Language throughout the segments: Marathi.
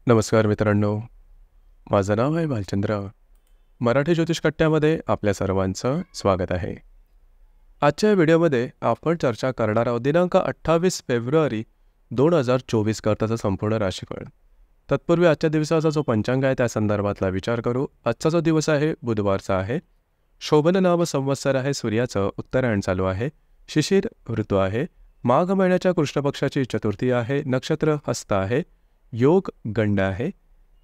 नमस्कार मित्रांनो, माझं नाव आहे भालचंद्र. मराठी ज्योतिष कट्ट्यामध्ये आपल्या सर्वांचं स्वागत आहे. आजच्या व्हिडिओमध्ये आपण चर्चा करणार आहोत दिनांक 28 फेब्रुवारी 2024 करताचा संपूर्ण राशीफळ. तत्पूर्वी आजच्या दिवसाचा जो पंचांग आहे त्या संदर्भातला विचार करू. आजचा जो दिवस आहे बुधवारचा आहे. शोभन नाम संवत्सर आहे. सूर्याचं उत्तरायण चालू आहे. शिशिर ऋतू आहे. माघ महिन्याच्या कृष्ण पक्षाची चतुर्थी आहे. नक्षत्र हस्त आहे. योग गंड आहे.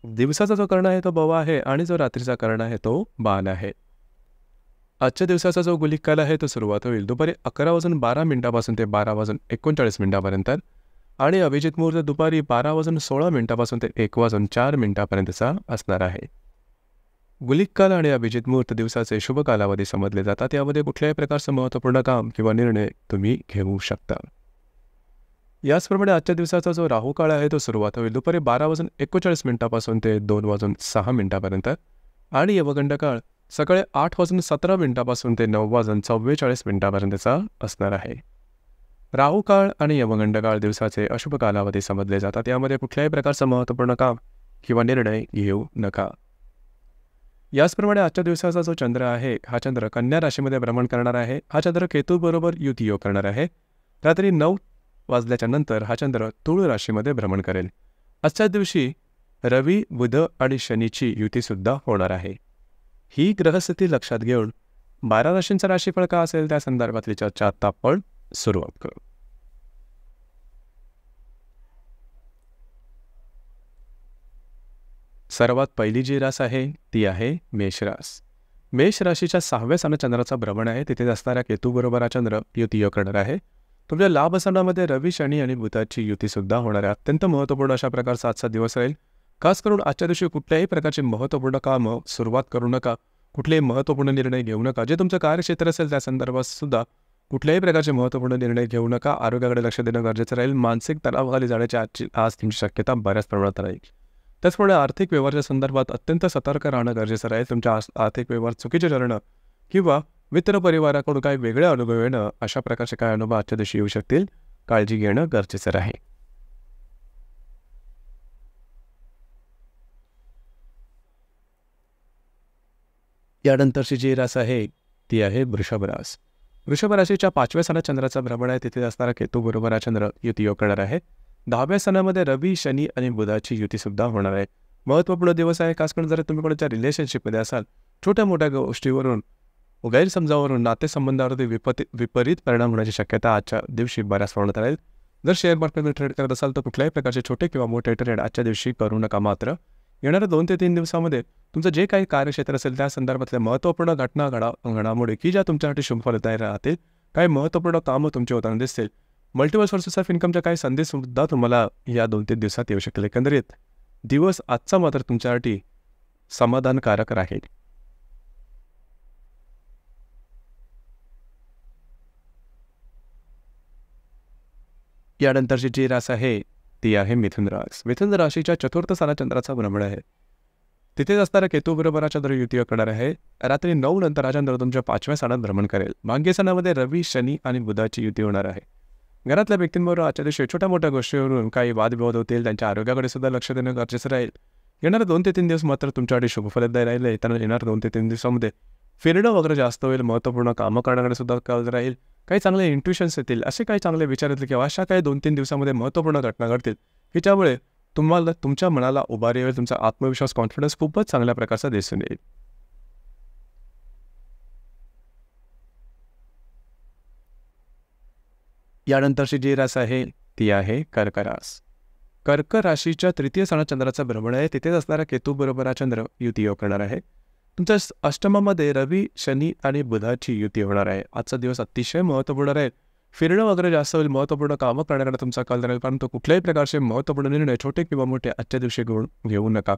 दिवसाचा जो कर्ण आहे तो बवा आहे आणि जो रात्रीचा कर्ण आहे तो बाण आहे. आजच्या दिवसाचा जो गुलिक काल आहे तो सुरुवात होईल दुपारी 11:12 ते 12:39 आणि अभिजित मुहूर्त दुपारी 12:16 ते 1:04 असणार आहे. गुलिक काल आणि अभिजित मुहूर्त दिवसाचे शुभ कालावधी समजले जातात. यामध्ये कुठल्याही प्रकारचं महत्त्वपूर्ण काम किंवा निर्णय तुम्ही घेऊ शकता. याचप्रमाणे आजच्या दिवसाचा जो राहू काळ आहे तो सुरुवात होईल दुपारी 12:39 ते 2:06 आणि यमगंड काळ सकाळी 8:17 ते 9:44 असणार आहे. राहू काळ आणि यमगंड काळ दिवसाचे अशुभ कालावधी समजले जातात. यामध्ये कुठल्याही प्रकारचं महत्त्वपूर्ण काम किंवा निर्णय घेऊ नका. याचप्रमाणे आजच्या दिवसाचा जो चंद्र आहे हा चंद्र कन्या राशीमध्ये भ्रमण करणार आहे. हा चंद्र केतू बरोबर युती योग करणार आहे. रात्री 9 वाजल्याच्या नंतर हा चंद्र तुळ राशीमध्ये भ्रमण करेल. आजच्या दिवशी रवी, बुध आणि शनीची युतीसुद्धा होणार आहे. ही ग्रहस्थिती लक्षात घेऊन 12 राशींचा राशीफळ का असेल त्या संदर्भातली चर्चा आता आपण सुरुवात करू. सर्वात पहिली जी रास आहे ती आहे मेष रास. मेष राशीच्या 6व्या स्थानात चंद्राचा भ्रमण आहे. तिथे असणाऱ्या केतू बरोबर हा चंद्र युती योग करणार आहे. तुमच्या लाभ स्थानामध्ये रवी, शनी आणि बुधाची युतीसुद्धा होणार आहे. अत्यंत महत्त्वपूर्ण अशा प्रकारचा आजचा दिवस राहील. खास करून आजच्या दिवशी कुठल्याही प्रकारचे महत्त्वपूर्ण कामं सुरुवात करू नका. कुठलेही महत्त्वपूर्ण निर्णय घेऊ नका. जे तुमचं कार्यक्षेत्र असेल त्या संदर्भात सुद्धा कुठल्याही प्रकारचे महत्त्वपूर्ण निर्णय घेऊ नका. आरोग्याकडे लक्ष देणं गरजेचं राहील. मानसिक तणावाखाली जाण्याची आज तुमची शक्यता बऱ्याच प्रमाणात राहील. त्याचमुळे आर्थिक व्यवहाराच्या संदर्भात अत्यंत सतर्क राहणं गरजेचं राहील. तुमच्या आर्थिक व्यवहार चुकीचे ठरणं किंवा मित्रपरिवाराकडून काही वेगळे अनुभव येणं अशा प्रकारचे काही अनुभव आजच्या दिवशी येऊ शकतील. काळजी घेणं गरजेचं आहे. यानंतरची जी रास आहे ती आहे वृषभ रास. वृषभ राशीच्या 5व्या स्थानात चंद्राचा भ्रमण आहे. तिथे असणारा केतू बरोबर हा चंद्र युती योग करणार आहे. 10व्या स्थानामध्ये रवी, शनी आणि बुधाची युतीसुद्धा होणार आहे. महत्त्वपूर्ण दिवस आहे. खास करून जर तुम्ही कोणाच्या रिलेशनशिपमध्ये असाल छोट्या मोठ्या गोष्टीवरून गैरसमजावरून नातेसंबंधावरती विपरीत परिणाम होण्याची शक्यता आजच्या दिवशी बऱ्याच प्रमाणात राहील. जर शेअर मार्केटमध्ये ट्रेड करत असाल तर कुठल्याही प्रकारचे छोटे किंवा मोठे ट्रेड आजच्या दिवशी करू नका. मात्र येणाऱ्या 2 ते 3 दिवसामध्ये तुमचं जे काही कार्यक्षेत्र असेल त्या संदर्भातल्या महत्त्वपूर्ण घडामोडी की ज्या तुमच्यासाठी शुभफलदायी राहतील, काही महत्त्वपूर्ण कामं तुमची होताना दिसतील. मल्टिपल सोर्सेस ऑफ इन्कमच्या काही संधीसुद्धा तुम्हाला या 2-3 दिवसात येऊ शकतील. एकंदरीत दिवस आजचा मात्र तुमच्यासाठी समाधानकारक राहील. यानंतरची जी रास आहे ती आहे मिथुन रास. मिथुन राशीच्या 4थ्या स्थानात चंद्राचा भ्रमण आहे. तिथेच असणारा केतू बरोबर हा चंद्र युती करणार आहे. रात्री 9 नंतर हा चंद्र तुमच्या 5व्या स्थानात भ्रमण करेल. भाग्य स्थानामध्ये रवी, शनी आणि बुधाची युती होणार आहे. घरातल्या व्यक्तींबरोबर आजच्या दिवशी छोट्या मोठ्या गोष्टीवरून काही वादविवाद होतील. त्यांच्या आरोग्याकडे सुद्धा लक्ष देणं गरजेचं राहील. येणारे 2 ते 3 दिवस मात्र तुमच्यासाठी शुभफलदायी राहिले. त्यानंतर येणाऱ्या 2 ते 3 दिवसामध्ये फिरणं वगैरे जास्त होईल. महत्त्वपूर्ण कामं करण्याकडे सुद्धा कल राहील. काही चांगले इंट्युशन्स येतील. असे काही चांगले विचार येतील किंवा अशा काही 2-3 दिवसामध्ये महत्त्वपूर्ण घटना घडतील की ज्यामुळे तुम्हाला तुमच्या मनाला उभारी येईल. तुमचा आत्मविश्वास, कॉन्फिडन्स खूपच चांगल्या प्रकारचा दिसून येईल. यानंतरची जी रास आहे ती आहे कर्क रास. कर्क राशीच्या 3य स्थानात चंद्राचा भ्रमण आहे. तिथेच असणारा केतू बरोबर हा चंद्र युती योग करणार आहे. तुमच्या अष्टमामध्ये रवी, शनी आणि बुधाची युती होणार आहे. आजचा दिवस अतिशय महत्त्वपूर्ण राहील. फिरणं वगैरे जास्त होईल. महत्त्वपूर्ण कामं करण्याकडे तुमचा कल राहील. परंतु कुठल्याही प्रकारचे महत्त्वपूर्ण निर्णय छोटे किंवा मोठे आजच्या दिवशी घेऊ नका.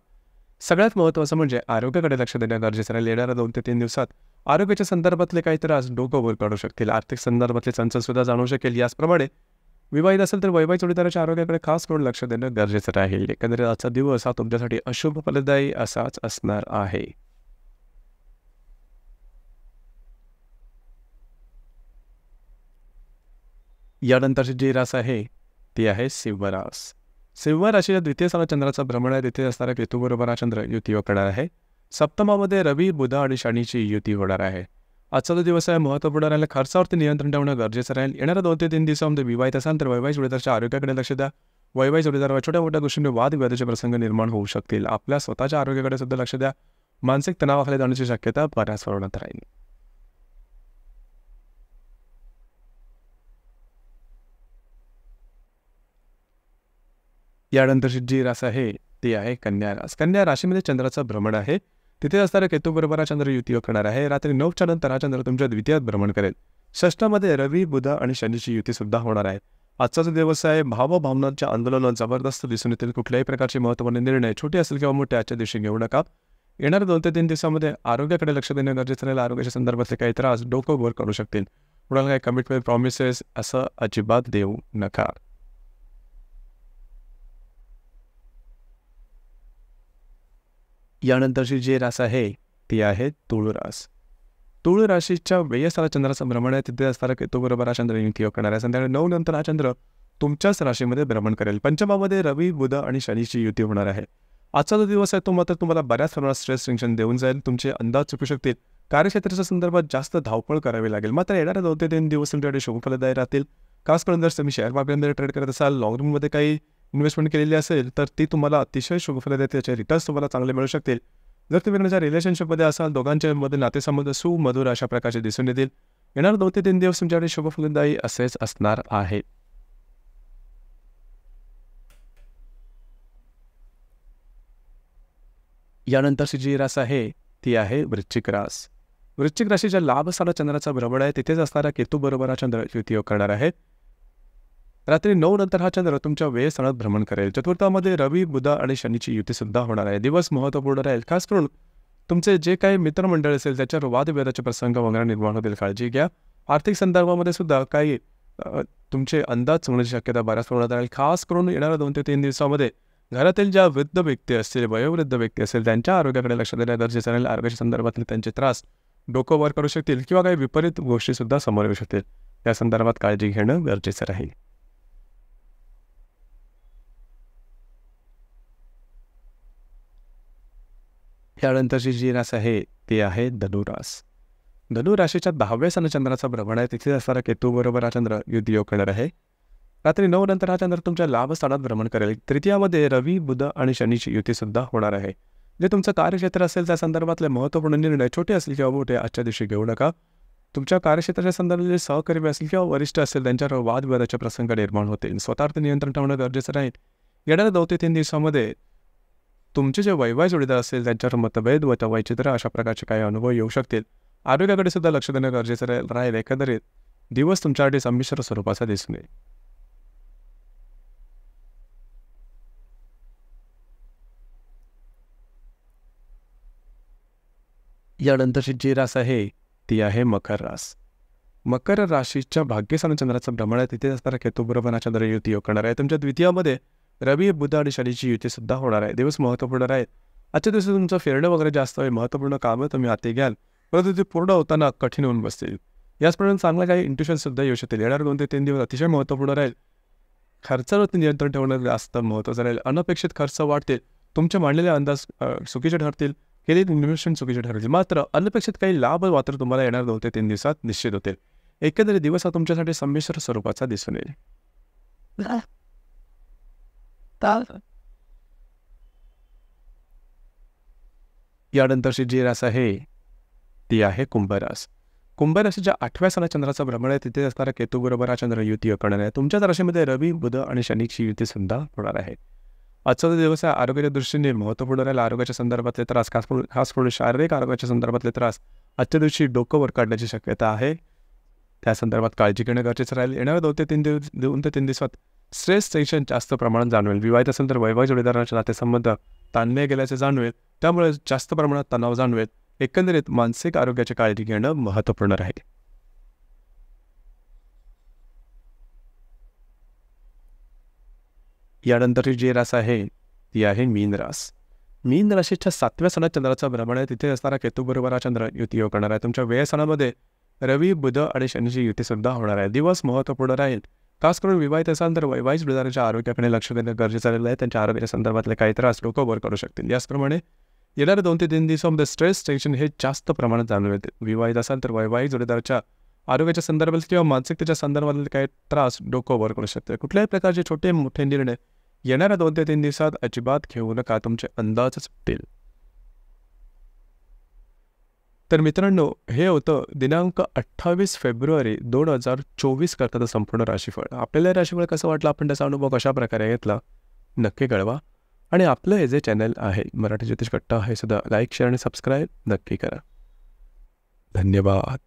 सगळ्यात महत्त्वाचं म्हणजे आरोग्याकडे लक्ष देणं गरजेचं राहील. येणाऱ्या 2 ते 3 दिवसात आरोग्याच्या संदर्भातले काही त्रास डोकं वर काढू शकतील. आर्थिक संदर्भातले चंचलसुद्धा जाणवू शकेल. याचप्रमाणे विवाहित असेल तर वैवाहिक जोडीदाराच्या आरोग्याकडे खास करून लक्ष देणं गरजेचं राहील. एकंदरीत आजचा दिवस हा तुमच्यासाठी अशुभ फलदायी असाच असणार आहे. यानंतरची जी रास आहे ती आहे सिंह रास. सिंह राशीच्या द्वितीय स्थानात चंद्राचा भ्रमण आहे. तिथे असणारा केतू बरोबर हा चंद्र युती करणार आहे. सप्तमामध्ये रवी, बुध आणि शनीची युती होणार आहे. आजचा जो दिवस आहे महत्त्वपूर्ण राहील. खर्चावरती नियंत्रण ठेवणं गरजेचं राहील. येणाऱ्या 2 ते 3 दिवसामध्ये विवाहित असाल तर वैवाहिक जोडीदाराच्या आरोग्याकडे लक्ष द्या. वैवाहिक जोडीदार छोट्या मोठ्या गोष्टींनी वादविवादाचे प्रसंग निर्माण होऊ शकतील. आपल्या स्वतःच्या आरोग्याकडे सुद्धा लक्ष द्या. मानसिक तणावाखाली जाण्याची शक्यता बऱ्याच प्रमाणात राहील. यानंतरची जी रास आहे ती आहे कन्या रास. कन्या राशीमध्ये चंद्राचं भ्रमण आहे. तिथे असणारा केतू बरोबर हा चंद्र युती करणार आहे. रात्री 9च्या नंतर हा चंद्र तुमच्या द्वितीयात भ्रमण करेल. षष्ठामध्ये रवी, बुध आणि शनीची युती सुद्धा होणार आहे. आजचा जो दिवस आहे भावभावनांच्या आंदोलनात जबरदस्त दिसून येतील. कुठल्याही प्रकारचे महत्त्वपूर्ण निर्णय छोटे असेल किंवा मोठे आजच्या दिवशी घेऊ नका. येणाऱ्या 2 ते 3 दिवसामध्ये आरोग्याकडे लक्ष देणं गरजेचं राहील. आरोग्याच्या संदर्भातले काही त्रास डोकं वर करू शकतील. कुणाला काही कमिटमेंट प्रॉमिसेस असं अजिबात देऊ नका. यानंतरची जी रास आहे ती आहे तुळ रास. तुळ राशीच्या व्ययस्थानात चंद्राचं भ्रमण आहे. तिथे असणारा केतू बरोबर हा चंद्र युती करणार आहे. संध्याकाळी 9 नंतर हा चंद्र तुमच्याच राशीमध्ये भ्रमण करेल. पंचमामध्ये रवी, बुध आणि शनीची युती होणार आहे. आजचा जो दिवस आहे तो मात्र तुम्हाला बऱ्याच प्रमाणात स्ट्रेस टेन्शन देऊन जाईल. तुमचे अंदाज चुकू शकतील. कार्यक्षेत्राच्या संदर्भात जास्त धावपळ करावी लागेल. मात्र येणाऱ्या 2 ते 3 दिवस तुमच्याकडे शुभफलदायी राहतील. खास करून जर तुम्ही शेअर मार्केटमध्ये ट्रेड करत असाल, लॉंग रनमध्ये काही इन्व्हेस्टमेंट केलेली असेल तर ती तुम्हाला अतिशय शुभफलदायी, त्याचे रिटर्न्स तुम्हाला चांगले मिळू शकतील. जर तुम्ही कोणाच्या रिलेशनशिपमध्ये असाल, दोघांच्या मध्ये नातेसंबंध सुमधुर अशा प्रकारचे दिसून येतील. येणारे 2 ते 3 दिवस तुमच्याकडे शुभफलदायी असेच असणार आहे. यानंतरची जी रास आहे ती आहे वृश्चिक रास. वृश्चिक राशीच्या लाभस्थानात चंद्राचा भ्रमण आहे. तिथेच असणारा केतू बरोबर हा चंद्र युती करणार आहे. रात्री 9 नंतर हा चंद्र तुमच्या व्ययस्थानात भ्रमण करेल. चतुर्थामध्ये रवी, बुध आणि शनीची युती सुद्धा होणार आहे. दिवस महत्त्वपूर्ण राहील. खास करून तुमचे जे काही मित्रमंडळ असेल त्याच्यावर वादविवादाचे प्रसंग वगैरे निर्माण होतील. काळजी घ्या. आर्थिक संदर्भामध्ये सुद्धा काही तुमचे अंदाज चुकण्याची शक्यता बऱ्याच प्रमाणात राहील. खास करून येणाऱ्या 2 ते 3 दिवसामध्ये घरातील ज्या वृद्ध व्यक्ती असतील, वयोवृद्ध व्यक्ती असेल त्यांच्या आरोग्याकडे लक्ष देणं गरजेचं राहील. आरोग्याच्या संदर्भातले त्यांचे त्रास डोकं वर करू शकतील किंवा काही विपरीत गोष्टीसुद्धा समोर येऊ शकतील. या संदर्भात काळजी घेणं गरजेचं राहील. यानंतरची जी रास आहे ती आहे धनुरास. धनुराशीच्या 10व्या स्थानात चंद्राचा भ्रमण आहे. तिथे असणारा केतू बरोबर हा चंद्र युती करणार आहे. रात्री 9 नंतर हा चंद्र तुमच्या लाभस्थानात भ्रमण करेल. तृतीयामध्ये रवी, बुध आणि शनीची युती सुद्धा होणार आहे. जे तुमचं कार्यक्षेत्र असेल त्या संदर्भातले महत्त्वपूर्ण निर्णय छोटे असतील किंवा मोठे आजच्या दिवशी घेऊ नका. तुमच्या कार्यक्षेत्राच्या संदर्भात सहकर्मी असतील किंवा वरिष्ठ असेल त्यांच्यावर वादविवादाचे प्रसंग निर्माण होतील. स्वतःवरती नियंत्रण ठेवणं गरजेचं राहील. येणाऱ्या 2 ते 3 दिवसामध्ये तुमचे जे वैवाहिक जोडीदार असेल त्यांच्यावर मतभेद व वैचित्र अशा प्रकारचे काही अनुभव येऊ शकतील. आरोग्याकडे सुद्धा लक्ष देणं गरजेचं राहील. एकंदरीत दिवस तुमच्यासाठी संमिश्र स्वरूपाचा दिसून येईल. यानंतरची जी रास आहे ती आहे मकर रास. मकर राशीच्या भाग्यस्थानात चंद्राचं भ्रमण आहे. तिथे असणारा केतू बरोबर हा चंद्र युती करणार आहे. तुमच्या द्वितीयामध्ये रवी, बुध आणि शनीची युती सुद्धा होणार आहे. दिवस महत्त्वपूर्ण राहील. आजच्या दिवशी तुमचं फिरणं वगैरे जास्त आहे. महत्त्वपूर्ण कामं तुम्ही हाती घ्याल परंतु ते पूर्ण होताना कठीण होऊन बसतील. याचप्रमाणे चांगला काही इंट्युशन सुद्धा येऊ शकतील. येणारे 2 ते 3 दिवस अतिशय महत्त्वपूर्ण राहील. खर्चावरती नियंत्रण ठेवणं जास्त महत्त्वाचं राहील. अनपेक्षित खर्च वाढतील. तुमचे मांडलेले अंदाज चुकीचे ठरतील. केलेली इन्व्हेस्टमेंट चुकीचे ठरतील. मात्र अनपेक्षित काही लाभ मात्र तुम्हाला येणाऱ्या 2 ते 3 दिवसात निश्चित होतील. एकंदरीत दिवस हा तुमच्यासाठी संमिश्र स्वरूपाचा दिसून येईल. यानंतरची जी रास आहे ती आहे कुंभरास. कुंभराशीच्या 8व्या स्थानात चंद्राचा भ्रमण आहे. तिथे असणारा केतू बरोबर हा चंद्र युती करणार आहे. तुमच्याच राशीमध्ये रवी, बुध आणि शनीची युती सुद्धा होणार आहे. आजचा जो दिवस आहे आरोग्याच्या दृष्टीने महत्त्वपूर्ण राहील. आरोग्याच्या संदर्भातले त्रास खास करून शारीरिक आरोग्याच्या संदर्भातले त्रास आजच्या दिवशी डोकं वर काढण्याची शक्यता आहे. त्या संदर्भात काळजी घेणं गरजेचं राहील. येणाऱ्या 2 ते 3 दिवसात स्ट्रेस टेन्शन जास्त प्रमाणात जाणवेल. विवाहित असेल तर वैवाहिक जोडीदारांचे नातेसंबंध ताणले गेल्याचे जाणवेल. त्यामुळे जास्त प्रमाणात तणाव जाणवेल. एकंदरीत मानसिक आरोग्याची काळजी घेणं महत्त्वपूर्ण राहील. यानंतरची जी रास आहे ती आहे मीन रास. मीन राशीच्या 7व्या स्थानात चंद्राचा भ्रमण आहे. तिथे असणारा केतू बरोबर हा चंद्र युती करणार आहे. तुमच्या व्ययस्थानामध्ये रवी, बुध आणि शनीची युती सुद्धा होणार आहे. दिवस महत्त्वपूर्ण राहील. खास करून विवाहित असाल तर वैवाहिक जोडीदाराच्या आरोग्याकडे लक्ष देणं गरजेचं झालेलं आहे. त्यांच्या आरोग्याच्या संदर्भातले काही त्रास डोकं वर करू शकतील. याचप्रमाणे येणाऱ्या 2 ते 3 दिवसामध्ये स्ट्रेस, टेन्शन हे जास्त प्रमाणात जाणून येते. विवाहित असाल तर वैवाहिक जोडीदाराच्या आरोग्याच्या संदर्भात किंवा मानसिकतेच्या संदर्भातले काही त्रास डोकं वर करू शकते. कुठल्याही प्रकारचे छोटे मोठे निर्णय येणाऱ्या 2 ते 3 दिवसात अजिबात घेऊ नका. तुमचे अंदाज सुटतील. तर मित्रांनो, हे होतं दिनांक 28 फेब्रुवारी 2024 करताचं संपूर्ण राशीफळ. आपल्याला हे राशीफळ कसं वाटलं, आपण त्याचा अनुभव कशाप्रकारे घेतला, नक्की कळवा. आणि आपलं हे जे चॅनल आहे मराठी ज्योतिष कट्टा हे सुद्धा लाईक, शेअर आणि सबस्क्राईब नक्की करा. धन्यवाद.